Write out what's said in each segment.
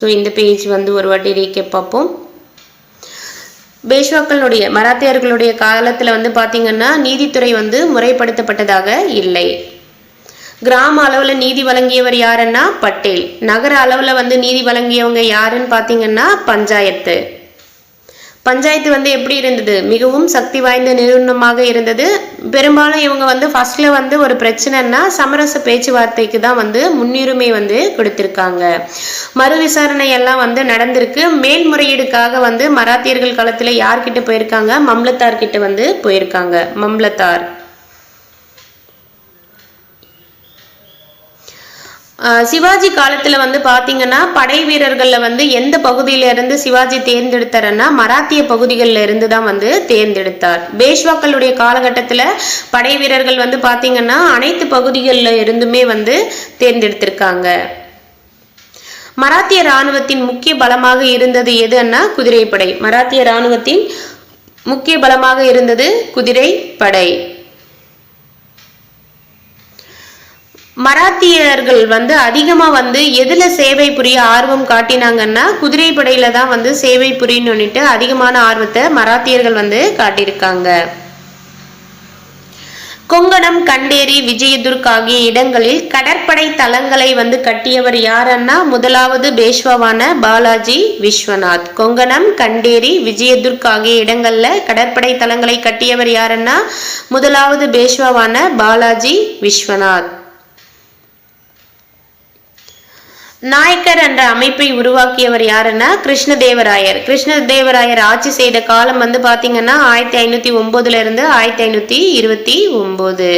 So இந்த page வந்து ஒரு வாட்டி ரீகேப் பார்ப்போம். பேஷ்வாக்களுடைய மராத்தியர்களுடைய காலத்தில் வந்து பார்த்திங்கன்னா நீதித்துறை வந்து முறைப்படுத்தப்பட்டதாக இல்லை. கிராம அளவில் நீதி வழங்கியவர் யாருன்னா பட்டேல். நகர அளவில் வந்து நீதி வழங்கியவங்க யாருன்னு பார்த்தீங்கன்னா பஞ்சாயத்து. பஞ்சாயத்து வந்து எப்படி இருந்தது? மிகவும் சக்தி வாய்ந்த நிறுவனமாக இருந்தது. பெரும்பாலும் இவங்க வந்து ஃபர்ஸ்ட்ல வந்து ஒரு பிரச்சனைன்னா சமரச பேச்சுவார்த்தைக்கு தான் வந்து முன்னுரிமை வந்து கொடுத்திருக்காங்க. மறு விசாரணை எல்லாம் வந்து நடந்திருக்கு. மேல்முறையீடுக்காக வந்து மராத்தியர்கள் காலத்துல யார்கிட்ட போயிருக்காங்க? மம்லத்தார் கிட்ட வந்து போயிருக்காங்க. மம்லத்தார். சிவாஜி காலத்துல வந்து பாத்தீங்கன்னா படை வீரர்கள்ல வந்து எந்த பகுதியில இருந்து சிவாஜி தேர்ந்தெடுத்தாருன்னா மராத்திய பகுதிகளில் இருந்து தான் வந்து தேர்ந்தெடுத்தார். பேஷ்வாக்களுடைய காலகட்டத்துல படை வீரர்கள் வந்து பாத்தீங்கன்னா அனைத்து பகுதிகளில் இருந்துமே வந்து தேர்ந்தெடுத்திருக்காங்க. மராத்திய இராணுவத்தின் முக்கிய பலமாக இருந்தது எதுன்னா குதிரைப்படை. மராத்திய இராணுவத்தின் முக்கிய பலமாக இருந்தது குதிரைப்படை. மராத்தியர்கள் வந்து அதிகமா வந்து எதுல சேவை புரிய ஆர்வம் காட்டினாங்கன்னா குதிரைப்படையில தான் வந்து சேவை புரியணும்னுட்டு அதிகமான ஆர்வத்தை மராத்தியர்கள் வந்து காட்டியிருக்காங்க. கொங்கணம், கண்டேரி, விஜயதுர்க் ஆகிய இடங்களில் கடற்படை தளங்களை வந்து கட்டியவர் யாருன்னா முதலாவது பேஷ்வாவான பாலாஜி விஸ்வநாத். கொங்கணம், கண்டேரி, விஜயதுர்க் ஆகிய இடங்கள்ல கடற்படை தளங்களை கட்டியவர் யாருன்னா முதலாவது பேஷ்வாவான பாலாஜி விஸ்வநாத். நாயக்கர் என்ற அமைப்பை உருவாக்கியவர் யாருன்னா கிருஷ்ணதேவராயர். கிருஷ்ணதேவராயர் ஆட்சி செய்த காலம் வந்து பாத்தீங்கன்னா 1509 இருந்து 1529.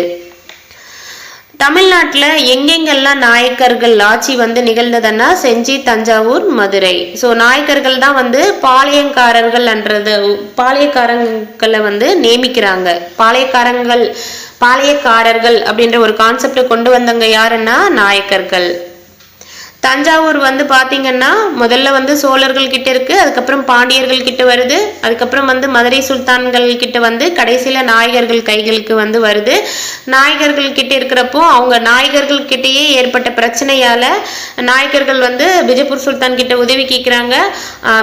தமிழ்நாட்டுல எங்கெங்கெல்லாம் நாயக்கர்கள் ஆட்சி வந்து நிகழ்ந்ததுன்னா செஞ்சி, தஞ்சாவூர், மதுரை. ஸோ நாயக்கர்கள் தான் வந்து பாளையக்காரங்களை வந்து நியமிக்கிறாங்க. பாளையக்காரர்கள் அப்படின்ற ஒரு கான்செப்டை கொண்டு வந்தவங்க யாருன்னா நாயக்கர்கள். தஞ்சாவூர் வந்து பாத்தீங்கன்னா முதல்ல வந்து சோழர்கள் கிட்ட இருக்கு, அதுக்கப்புறம் பாண்டியர்கள் கிட்ட வருது, அதுக்கப்புறம் வந்து மதுரை சுல்தான்கள் கிட்ட வந்து கடைசியில நாயகர்கள் கைகளுக்கு வந்து வருது. நாயகர்கள் கிட்ட இருக்கிறப்போ அவங்க நாயகர்கள் கிட்டேயே ஏற்பட்ட பிரச்சனையால நாயக்கர்கள் வந்து பிஜப்பூர் சுல்தான் கிட்ட உதவி கேட்கிறாங்க.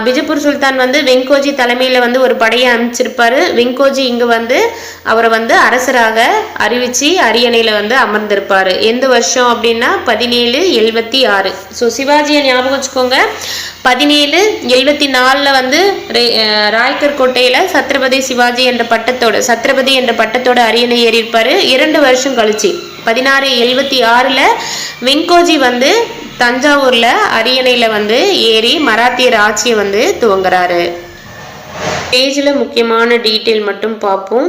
பிஜப்பூர் சுல்தான் வந்து வெங்கோஜி தலைமையில வந்து ஒரு படையை அமைச்சிருப்பாரு. வெங்கோஜி இங்க வந்து அவரை வந்து அரசராக அறிவிச்சு அரியணையில வந்து அமர்ந்திருப்பாரு. எந்த வருஷம் அப்படின்னா 1776. ஸோ சிவாஜியை ஞாபகம் வச்சுக்கோங்க. 1774 வந்து ராய்கர் கோட்டையில சத்ரபதி என்ற பட்டத்தோட அரியணை ஏறியிருப்பாரு. 2 வருஷம் கழிச்சு 1676 வெங்கோஜி வந்து தஞ்சாவூர்ல அரியணையில வந்து ஏறி மராத்தியர் ஆட்சியை வந்து துவங்குறாரு. பேஜ்ல முக்கியமான டீட்டெயில் மட்டும் பார்ப்போம்.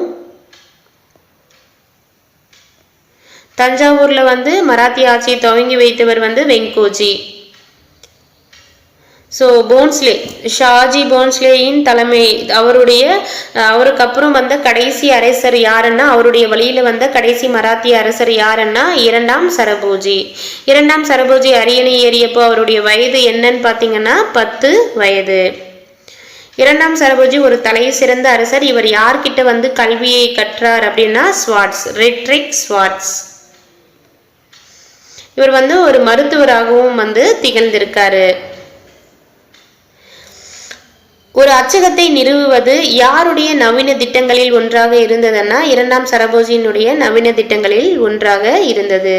தஞ்சாவூர்ல வந்து மராத்திய ஆட்சியை துவங்கி வைத்தவர் வந்து வெங்கோஜி. ஸோ போன்ஸ்லே, ஷாஜி போன்ஸ்லேயின் தலைமை அவருக்கு அப்புறம் வந்த கடைசி அரசர் யாருன்னா அவருடைய வழியில வந்த கடைசி மராத்திய அரசர் யாருன்னா 2ஆம் சரபோஜி. 2ஆம் சரபோஜி அரியணை ஏறியப்போ அவருடைய வயது என்னன்னு பார்த்தீங்கன்னா 10 வயது. 2ஆம் சரபோஜி ஒரு தலை சிறந்த அரசர். இவர் யார்கிட்ட வந்து கல்வியை கற்றார் அப்படின்னா ரெட்ரிக் ஸ்வார்ட்ஸ். இவர் வந்து ஒரு மருத்துவராகவும் வந்து திகழ்ந்திருக்காரு. ஒரு அச்சகத்தை நிறுவுவது யாருடைய நவீன திட்டங்களில் ஒன்றாக இருந்ததுன்னா 2ஆம் சரபோஜியினுடைய நவீன திட்டங்களில் ஒன்றாக இருந்தது.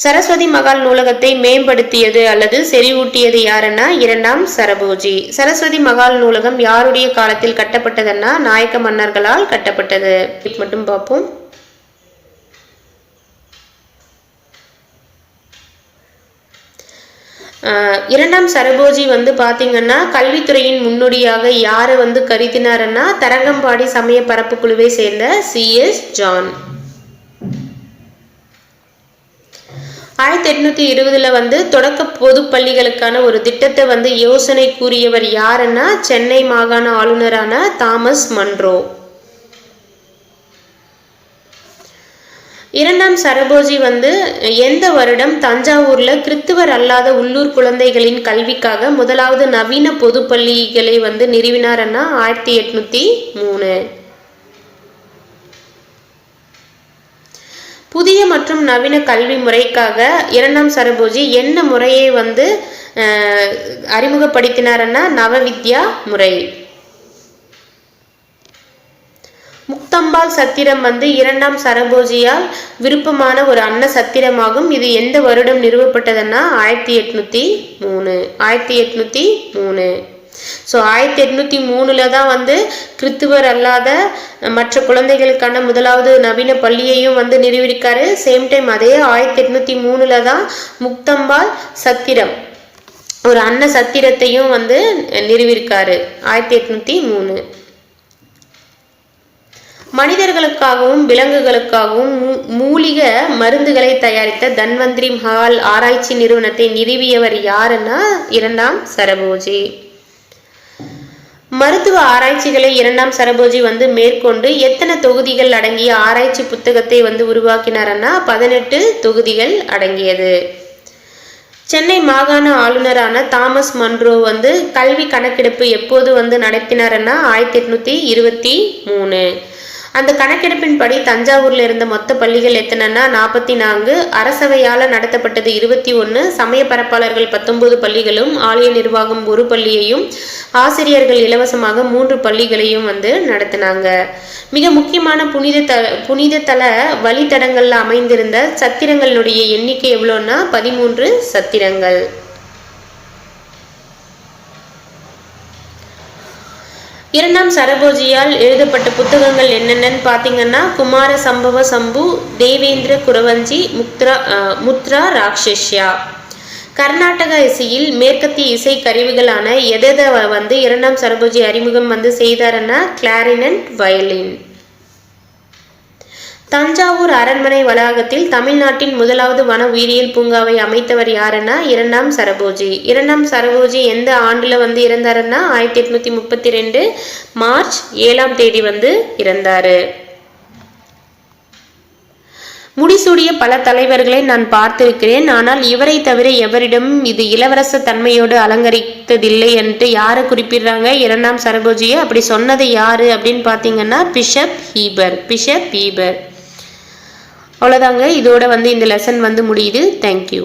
சரஸ்வதி மகால் நூலகத்தை மேம்படுத்தியது அல்லது செறிவூட்டியது யாருன்னா 2ஆம் சரபோஜி. சரஸ்வதி மகால் நூலகம் யாருடைய காலத்தில் கட்டப்பட்டதுன்னா நாயக்க மன்னர்களால் கட்டப்பட்டது. மட்டும் பார்ப்போம். இரண்டாம் சரபோஜி வந்து பாத்தீங்கன்னா கல்வித்துறையின் முன்னோடியாக யாரை வந்து கருதினாருன்னா தரங்கம்பாடி சமய பரப்பு குழுவை சேர்ந்த CS ஜான். 1820 வந்து தொடக்க பொது பள்ளிகளுக்கான ஒரு திட்டத்தை வந்து யோசனை கூறியவர் யாருன்னா சென்னை மாகாண ஆளுநரான தாமஸ் மன்றோ. 2ஆம் சரபோஜி வந்து எந்த வருடம் தஞ்சாவூர்ல கிறித்துவர் அல்லாத உள்ளூர் குழந்தைகளின் கல்விக்காக முதலாவது நவீன பொது பள்ளிகளை வந்து நிறுவினார்னா 1803. புதிய மற்றும் நவீன கல்வி முறைக்காக 2ஆம் சரபோஜி என்ன முறையை வந்து அறிமுகப்படுத்தினார்னா நவவித்யா முறை. முக்தம்பாள் சத்திரம் வந்து 2ஆம் சரபோஜியால் விருப்பமான ஒரு அன்ன சத்திரமாகும். இது எந்த வருடம் நிறுவப்பட்டதுன்னா 1803. ஸோ 1803 தான் வந்து கிறித்துவர் அல்லாத மற்ற குழந்தைகளுக்கான முதலாவது நவீன பள்ளியையும் வந்து நிறுவியிருக்காரு. சேம் டைம் அதே 1803 தான் முக்தம்பாள் சத்திரம் ஒரு அன்ன சத்திரத்தையும் வந்து நிறுவியிருக்காரு 1803. மனிதர்களுக்காகவும் விலங்குகளுக்காகவும் மூலிக மருந்துகளை தயாரித்த தன்வந்திரி மஹால் ஆராய்ச்சி நிறுவனத்தை நிறுவியவர் யாருன்னா 2ஆம் சரபோஜி. மருத்துவ ஆராய்ச்சிகளை 2ஆம் சரபோஜி வந்து மேற்கொண்டு எத்தனை தொகுதிகள் அடங்கிய ஆராய்ச்சி புத்தகத்தை வந்து உருவாக்கினார்னா 18 தொகுதிகள் அடங்கியது. சென்னை மாகாண ஆளுநரான தாமஸ் மன்றோ வந்து கல்வி கணக்கெடுப்பு எப்போது வந்து நடத்தினார்னா 1823. அந்த கணக்கெடுப்பின்படி தஞ்சாவூர்ல இருந்த மொத்த பள்ளிகள் எத்தனைன்னா 44, அரசவையால் நடத்தப்பட்டது 21, சமய பரப்பாளர்கள் 19 பள்ளிகளும், ஆலய நிர்வாகம் 1 பள்ளியையும், ஆசிரியர்கள் இலவசமாக 3 பள்ளிகளையும் வந்து நடத்தினாங்க. மிக முக்கியமான புனித தல வழித்தடங்கள்ல அமைந்திருந்த சத்திரங்களுடைய எண்ணிக்கை எவ்வளோன்னா 13 சத்திரங்கள். இரண்டாம் சரபோஜியால் எழுதப்பட்ட புத்தகங்கள் என்னென்னு பார்த்தீங்கன்னா குமார சம்பவ சம்பு, தேவேந்திர குரவஞ்சி, முத்ரா ராக்ஷஸ்யா. கர்நாடக இசையில் மேற்கத்திய இசை கருவிகளான எதை வந்து 2ஆம் சரபோஜி அறிமுகம் வந்து செய்தாருன்னா கிளாரினட், வயலின். தஞ்சாவூர் அரண்மனை வளாகத்தில் தமிழ்நாட்டின் முதலாவது வன உயிரியல் பூங்காவை அமைத்தவர் யாருன்னா 2ஆம் சரபோஜி. 2ஆம் சரபோஜி எந்த ஆண்டுல வந்து இறந்தாருன்னா 1832 மார்ச் 7ஆம் தேதி வந்து இறந்தாரு. முடிசூடிய பல தலைவர்களை நான் பார்த்திருக்கிறேன், ஆனால் இவரை தவிர எவரிடமும் இது இளவரச தன்மையோடு அலங்கரித்ததில்லை என்று யாரை குறிப்பிடுறாங்க? 2ஆம் சரபோஜியை. அப்படி சொன்னது யாரு அப்படின்னு பார்த்தீங்கன்னா பிஷப் ஹீபர். அவ்வளோதாங்க, இதோட வந்து இந்த லெசன் வந்து முடியுது. தேங்க்யூ.